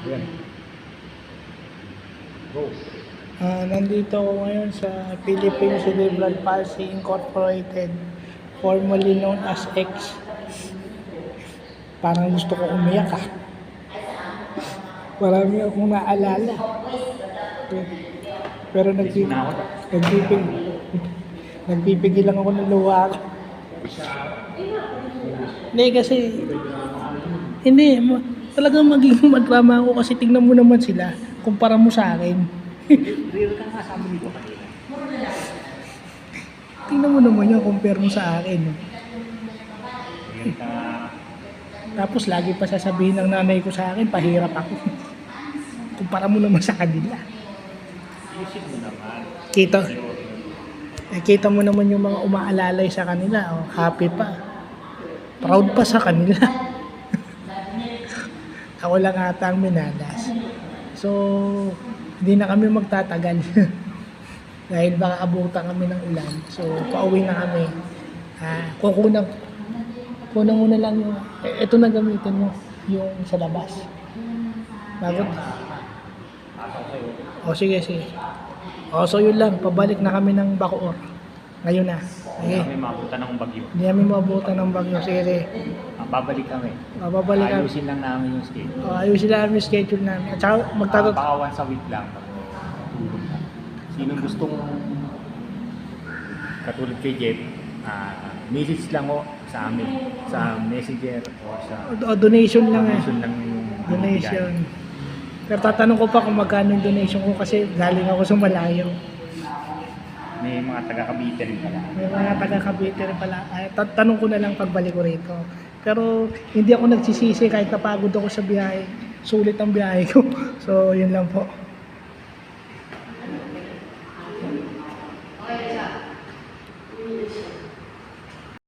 Yan. Go. Nandito ako ngayon sa Philippine Cerebral Palsy Incorporated, formerly known as X. Parang gusto ko umiyak ah. Marami akong naalala. Pero nagpipigil lang ako ng luha ko. Hindi kasi, talagang magiging madrama ako kasi tingnan mo naman sila, kumpara mo sa akin. Real ka nga, sabi nito kanina. Tingnan mo naman yung compare mo sa akin. Real ka. Tapos lagi pa sasabihin ng nanay ko sa akin, pahirap ako. Kumpara mo naman sa kanila. Isip mo naman. Kita mo naman yung mga umaalalay sa kanila. Oh, happy pa. Proud pa sa kanila. Ako lang ata ang minalas. So, hindi na kami magtatagal. Dahil baka abutan kami ng ulan. So, pauwi na kami. Kukunan mo na lang yung, ito na gamitin mo, yung sa labas. Bagot. O sige. O so yun lang, pabalik na kami ng Bacoor. Ngayon na. Hindi kami mabutan ng bagyo. Hindi kami mabutan ng bagyo. Sige. Babalik kami. Babalik kami. Ayusin lang namin yung schedule. Ayusin lang namin yung schedule namin. At saka Baka once a week lang. Sinong gustong katulad kay Jeff, message lang o sa amin. Sa messenger o sa donation lang eh. donation lang yung Donation. Pero tatanong ko pa kung magkano yung donation ko kasi galing ako sa malayo. may mga taga-Cavite rin pala. May mga taga-Cavite rin pala. Tanong ko na lang pagbalik ko rito. Pero hindi ako nagsisisi kahit napagod ako sa biyahe. Sulit ang biyahe ko. So, yun lang po.